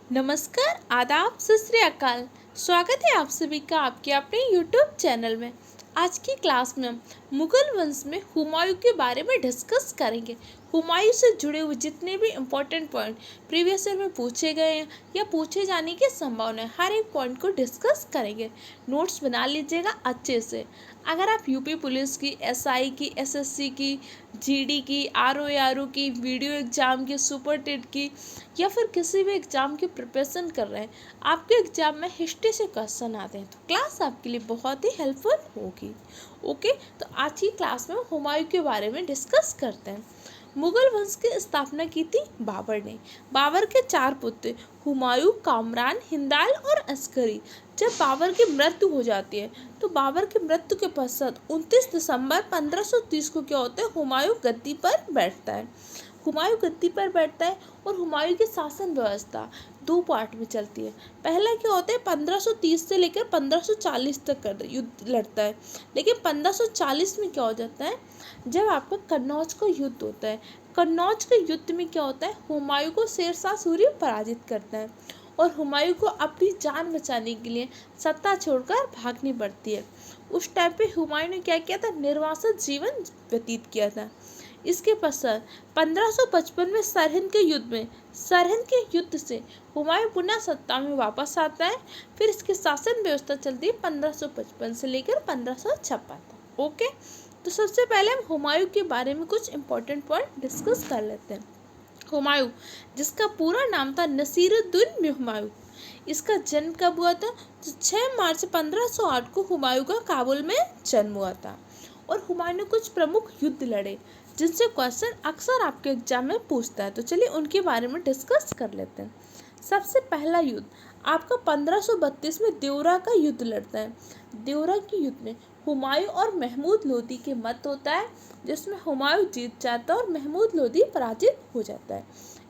नमस्कार, आदाब, सत श्री अकाल। स्वागत है आप सभी का आपके अपने YouTube चैनल में। आज की क्लास में हम मुगल वंश में हुमायूं के बारे में डिस्कस करेंगे। हुमायूं से जुड़े हुए जितने भी इम्पोर्टेंट पॉइंट प्रीवियस ईयर में पूछे गए हैं या पूछे जाने की संभावना है, हर एक पॉइंट को डिस्कस करेंगे। नोट्स बना लीजिएगा अच्छे से। अगर आप यूपी पुलिस की, एसआई की, एसएससी की, जीडी की, आरओ की, वीडियो एग्जाम की, सुपर टेट की या फिर किसी भी एग्जाम की प्रिपरेशन कर रहे हैं, आपके एग्जाम में हिस्ट्री से क्वेश्चन आते हैं, तो क्लास आपके लिए बहुत ही हेल्पफुल होगी। ओके, तो आज की क्लास में हुमायूं के बारे में डिस्कस करते हैं। मुगल वंश की स्थापना की थी बाबर ने। बाबर के 4 पुत्र हुमायूं, कामरान, हिंदाल और अस्करी। जब बाबर की मृत्यु हो जाती है तो बाबर की मृत्यु के पश्चात 29 दिसंबर 1530 को क्या होता है, हुमायूं गद्दी पर बैठता है। हुमायूं गद्दी पर बैठता है और हुमायूं की शासन व्यवस्था 2 पार्ट में चलती है। पहला क्या होता है, 1530 से लेकर 1540 तक कर युद्ध लड़ता है। लेकिन 1540 में क्या हो जाता है, जब आपका कन्नौज का युद्ध होता है। कन्नौज के युद्ध में क्या होता है, हुमायूं को शेरशाह सूरी पराजित करता है और हुमायूं को अपनी जान बचाने के लिए सत्ता छोड़कर भागनी पड़ती है। उस टाइम पे हुमायूं ने क्या किया था, निर्वासित जीवन व्यतीत किया था। इसके पश्चात 1555 में सरहिंद के युद्ध से हुमायूं पुनः सत्ता में वापस आता है। फिर इसकी शासन व्यवस्था चलती है 1555 से लेकर 1556 तक। ओके, तो सबसे पहले हम हुमायूं के बारे में कुछ इंपॉर्टेंट पॉइंट डिस्कस कर लेते हैं। हुमायूं, जिसका पूरा नाम था नसीरुद्दीन हुमायूं, इसका जन्म कब हुआ था, तो 6 मार्च 1508 को हुमायूं का काबुल में जन्म हुआ था। और हुमायूं ने कुछ प्रमुख युद्ध लड़े जिनसे क्वेश्चन अक्सर आपके एग्जाम में पूछता है, तो चलिए उनके बारे में डिस्कस कर लेते हैं। सबसे पहला युद्ध आपका 1532 में देवरा का युद्ध लड़ता है। देवरा के युद्ध में हुमायूं और महमूद लोदी के मध्य होता है, जिसमें हुमायूं जीत जाता है और महमूद लोदी पराजित हो जाता है।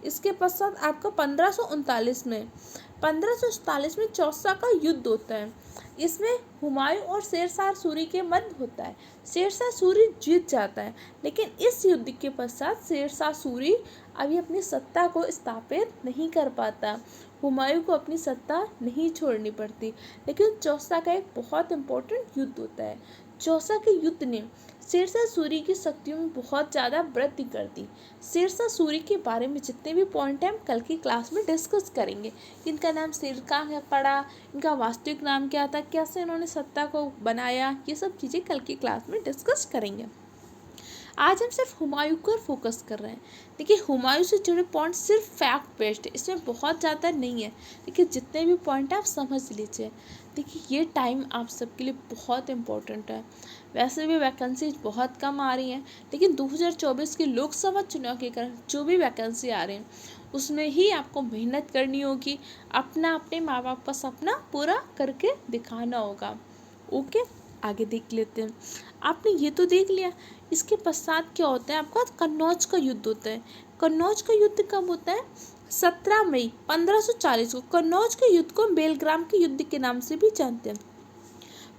इसके पश्चात आपका 1547 में चौसा का युद्ध होता है। इसमें हुमायूं और शेरशाह सूरी के मध्य होता है। शेरशाह सूरी जीत जाता है, लेकिन इस युद्ध के पश्चात शेरशाह सूरी अभी अपनी सत्ता को स्थापित नहीं कर पाता। हुमायूं को अपनी सत्ता नहीं छोड़नी पड़ती। लेकिन चौसा का एक बहुत इंपॉर्टेंट युद्ध होता है। चौसा के युद्ध ने शेरशाह सूरी की शक्तियों में बहुत ज़्यादा वृद्धि कर दी। शेरशाह सूरी के बारे में जितने भी पॉइंट हैं हम कल की क्लास में डिस्कस करेंगे। इनका नाम शेरशाह पड़ा, इनका वास्तविक नाम क्या था, कैसे इन्होंने सत्ता को बनाया, ये सब चीज़ें कल की क्लास में डिस्कस करेंगे। आज हम सिर्फ हुमायूं पर फोकस कर रहे हैं। देखिए, हुमायूं से जुड़े पॉइंट सिर्फ फैक्ट बेस्ड है, इसमें बहुत ज़्यादा नहीं है, लेकिन जितने भी पॉइंट आप समझ लीजिए। देखिए, ये टाइम आप सबके लिए बहुत इम्पोर्टेंट है। वैसे भी वैकेंसीज बहुत कम आ रही हैं, लेकिन 2024 के लोकसभा चुनाव के कारण जो भी वैकेंसी आ रही हैं उसमें ही आपको मेहनत करनी होगी, अपने माँ बाप का सपना पूरा करके दिखाना होगा। ओके, आगे देख लेते हैं। आपने ये तो देख लिया। इसके पश्चात क्या होता है, आपका कन्नौज का युद्ध होता है। कन्नौज का युद्ध कब होता है, 17 मई 1540 को। कन्नौज के युद्ध को बेलग्राम के युद्ध के नाम से भी जानते हैं।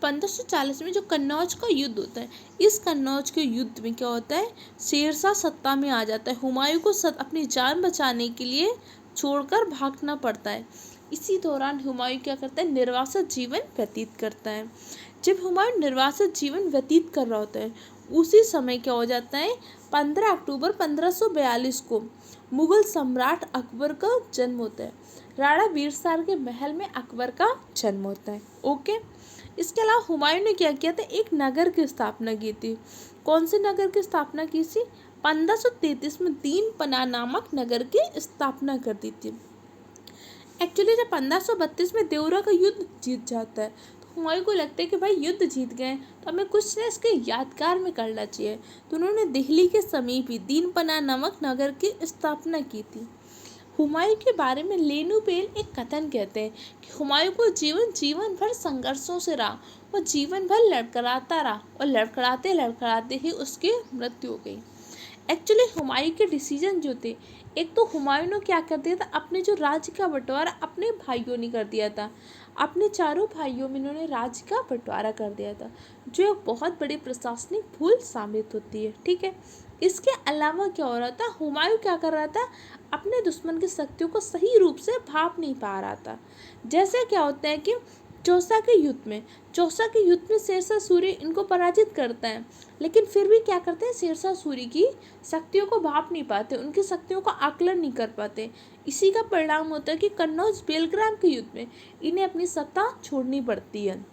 1540 में जो कन्नौज का युद्ध होता है, इस कन्नौज के युद्ध में क्या होता है, शेरशाह सत्ता में आ जाता है। हुमायूं को अपनी जान बचाने के लिए छोड़कर भागना पड़ता है। इसी दौरान हुमायूं क्या करता है, निर्वासित जीवन व्यतीत करता है। जब हुमायूं निर्वासित जीवन व्यतीत कर रहा होता है, उसी समय क्या हो जाता है, 15 अक्टूबर 1542 को मुगल सम्राट अकबर का जन्म होता है। राणा वीरसार के महल में अकबर का जन्म होता है। ओके, इसके अलावा हुमायूं ने क्या किया था, एक नगर की स्थापना की थी। कौन से नगर की स्थापना की थी, 1533 में दीन पनाह नामक नगर की स्थापना कर दी थी। एक्चुअली जब 1532 में देवरा का युद्ध जीत जाता है, तो हुमायूं को लगता है कि भाई युद्ध जीत गए तो हमें कुछ ना इसके यादगार में करना चाहिए। तो उन्होंने दिल्ली के समीप ही दीन पनाह नामक नगर की स्थापना की थी। हुमायूं के बारे में लेनू पेल एक कथन कहते हैं कि हुमायूं को जीवन भर संघर्षों से रहा, वो जीवन भर लड़खड़ाता रहा और लड़खड़ाते लड़खड़ाते ही उसकी मृत्यु हो गई। एक्चुअली हुमायूं के डिसीजन जो थे, एक तो हुमायूं ने क्या कर दिया था, अपने जो राज्य का बंटवारा अपने भाइयों ने कर दिया था। अपने चारों भाइयों में इन्होंने राज्य का बंटवारा कर दिया था, जो एक बहुत बड़ी प्रशासनिक भूल साबित होती है। ठीक है, इसके अलावा क्या हो रहा था, हुमायूं क्या कर रहा था, अपने दुश्मन की शक्तियों को सही रूप से भाप नहीं पा रहा था। जैसे क्या होता है कि चौसा के युद्ध में शेरशाह सूरी इनको पराजित करता है, लेकिन फिर भी क्या करते हैं, शेरशाह सूरी की शक्तियों को भाप नहीं पाते, उनकी शक्तियों का आकलन नहीं कर पाते। इसी का परिणाम होता है कि कन्नौज बेलग्राम के युद्ध में इन्हें अपनी सत्ता छोड़नी पड़ती है।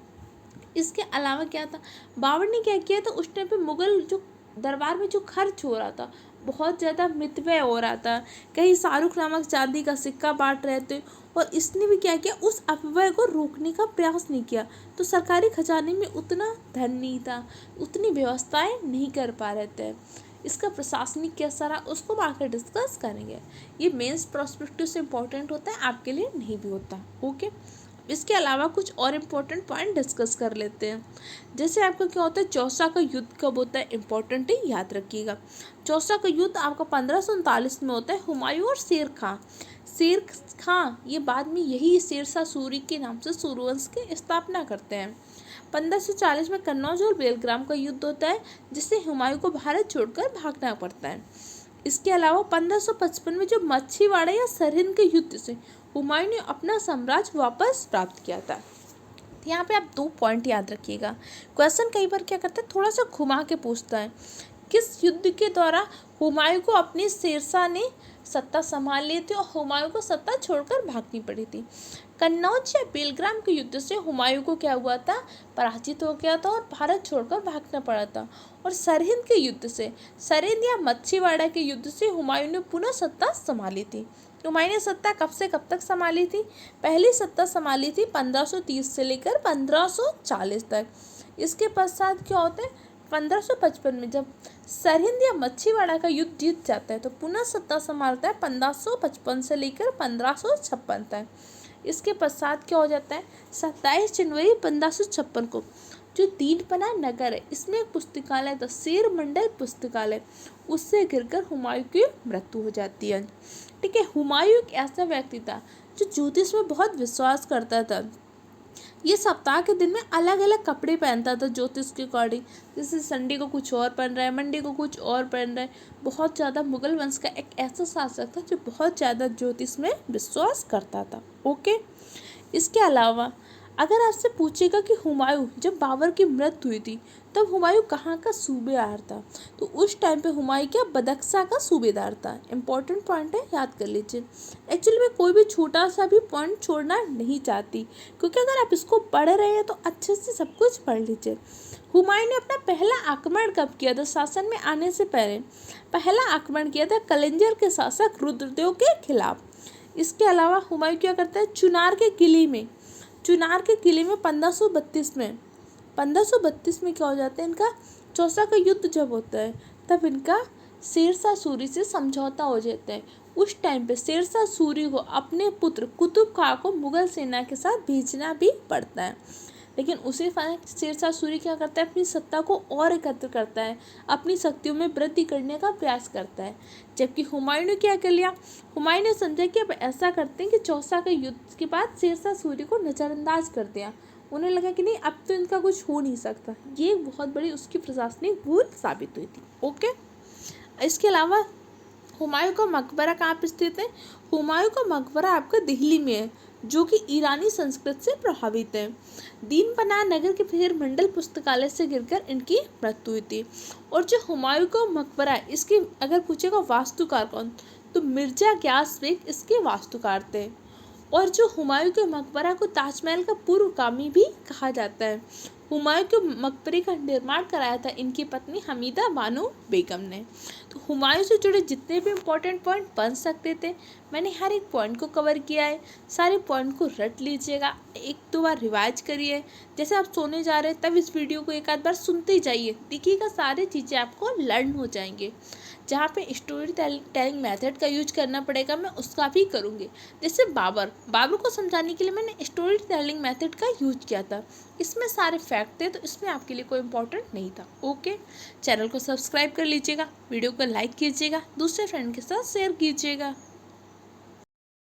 इसके अलावा क्या था, बाबर ने क्या किया था, उस टाइम पे मुगल जो दरबार में जो खर्च हो रहा था, बहुत ज़्यादा मितव्यय हो रहा था, कहीं शाहरुख नामक चांदी का सिक्का बांट रहे थे, और इसने भी क्या किया, उस अपव्यय को रोकने का प्रयास नहीं किया। तो सरकारी खजाने में उतना धन नहीं था, उतनी व्यवस्थाएं नहीं कर पा रहे थे। इसका प्रशासनिक कैसा रहा उसको हम आकर डिस्कस करेंगे। ये मेंस प्रोस्पेक्टिव से इम्पोर्टेंट होता है, आपके लिए नहीं भी होता। ओके, इसके अलावा कुछ और इम्पोर्टेंट पॉइंट डिस्कस कर लेते हैं। जैसे आपका क्या होता है, चौसा का युद्ध कब होता है, इम्पोर्टेंट ही याद रखिएगा। चौसा का युद्ध आपका 1539 में होता है, हुमायूं और शेर खां ये बाद में यही शेरशाह सूरी के नाम से सूर्यवंश की स्थापना करते हैं। 1540 में कन्नौज और बेलग्राम का युद्ध होता है, जिससे हुमायूं को भारत छोड़कर भागना पड़ता है। इसके अलावा 1555 में जो मच्छीवाड़ा या सरहिंद के युद्ध से हुमायूं ने अपना साम्राज्य वापस प्राप्त किया था। यहाँ पे आप 2 पॉइंट याद रखिएगा। क्वेश्चन कई बार क्या करता है, थोड़ा सा घुमा के पूछता है, किस युद्ध के दौरान हुमायूं को अपनी शेरशाह ने सत्ता संभाल ली थी और हुमायूं को सत्ता छोड़कर भागनी पड़ी थी। कन्नौज या बेलग्राम के युद्ध से हुमायूं को क्या हुआ था, पराजित हो गया था और भारत छोड़कर भागना पड़ा था। और सरहिंद के युद्ध से, सरहिंद या मच्छीवाड़ा के युद्ध से हुमायूं ने पुनः सत्ता संभाली थी। हुमायूं ने सत्ता कब से कब तक संभाली थी, पहली सत्ता संभाली थी 1530 से लेकर 1540 तक। इसके पश्चात क्या होता है, 1555 में जब सरहिंद या मच्छीवाड़ा का युद्ध जीत जाता है तो पुनः सत्ता संभालता है 1555 से लेकर 1556 तक। इसके पश्चात क्या हो जाता है, 27 जनवरी 1556 को जो दीनपना नगर है, इसमें एक पुस्तकालय था, शेर मंडल पुस्तकालय, उससे गिरकर हुमायूं की मृत्यु हो जाती है। ठीक है, हुमायूं एक ऐसा व्यक्ति था जो ज्योतिष में बहुत विश्वास करता था। ये सप्ताह के दिन में अलग अलग कपड़े पहनता था ज्योतिष के अकॉर्डिंग, जैसे संडे को कुछ और पहन रहा है, मंडे को कुछ और पहन रहा है। बहुत ज़्यादा मुगल वंश का एक ऐसा शासक था जो बहुत ज़्यादा ज्योतिष में विश्वास करता था। ओके, इसके अलावा अगर आपसे पूछेगा कि हुमायूं जब बाबर की मृत्यु हुई थी तब हुमायूं कहाँ का सूबेदार था, तो उस टाइम पे हुमायूं क्या बदख्शा का सूबेदार था। इंपॉर्टेंट पॉइंट है, याद कर लीजिए। एक्चुअली मैं कोई भी छोटा सा भी पॉइंट छोड़ना नहीं चाहती, क्योंकि अगर आप इसको पढ़ रहे हैं तो अच्छे से सब कुछ पढ़ लीजिए। हुमायूं ने अपना पहला आक्रमण कब किया था, शासन में आने से पहले पहला आक्रमण किया था कलिंजर के शासक रुद्रदेव के खिलाफ। इसके अलावा हुमायूं क्या करता है, चुनार के किले में 1532 में क्या हो जाता है, इनका चौसा का युद्ध जब होता है तब इनका शेरशाह सूरी से समझौता हो जाता है। उस टाइम पे शेरशाह सूरी को अपने पुत्र कुतुब खां को मुगल सेना के साथ भेजना भी पड़ता है, लेकिन उसी समय शेरशाह सूरी क्या करता है, अपनी सत्ता को और एकत्र करता है, अपनी शक्तियों में वृद्धि करने का प्रयास करता है। जबकि हुमायूं ने क्या कर लिया, हुमायूं ने समझा कि अब ऐसा करते हैं कि चौसा के युद्ध के बाद शेरशाह सूरी को नज़रअंदाज कर दिया। उन्हें लगा कि नहीं, अब तो इनका कुछ हो नहीं सकता। ये बहुत बड़ी उसकी प्रशासनिक भूल साबित हुई थी। ओके, इसके अलावा हुमायूं का मकबरा कहाँ पर स्थित है, हुमायूं का मकबरा आपका दिल्ली में है, जो कि ईरानी संस्कृति से प्रभावित है। दीनपनाह नगर के फिर मंडल पुस्तकालय से गिरकर इनकी मृत्यु हुई थी। और जो हुमायूं का मकबरा है, इसके अगर पूछेगा वास्तुकार कौन, तो मिर्जा ग्यास बेग इसके वास्तुकार थे। और जो हुमायूं के मकबरा को ताजमहल का पूर्वगामी भी कहा जाता है। हुमायूं के मकबरे का निर्माण कराया था इनकी पत्नी हमीदा बानो बेगम ने। तो हुमायूं से जुड़े जितने भी इम्पोर्टेंट पॉइंट बन सकते थे, मैंने हर एक पॉइंट को कवर किया है। सारे पॉइंट को रट लीजिएगा, 1-2 बार रिवाइज करिए। जैसे आप सोने जा रहे हैं तब इस वीडियो को एक आध बार सुनते जाइए, देखिएगा सारी चीज़ें आपको लर्न हो जाएंगे। जहाँ पे स्टोरी टेलिंग मेथड का यूज करना पड़ेगा, मैं उसका भी करूँगी। जैसे बाबर को समझाने के लिए मैंने स्टोरी टेलिंग मेथड का यूज किया था। इसमें सारे फैक्ट थे, तो इसमें आपके लिए कोई इम्पोर्टेंट नहीं था। ओके, चैनल को सब्सक्राइब कर लीजिएगा, वीडियो को लाइक कीजिएगा, दूसरे फ्रेंड के साथ शेयर कीजिएगा।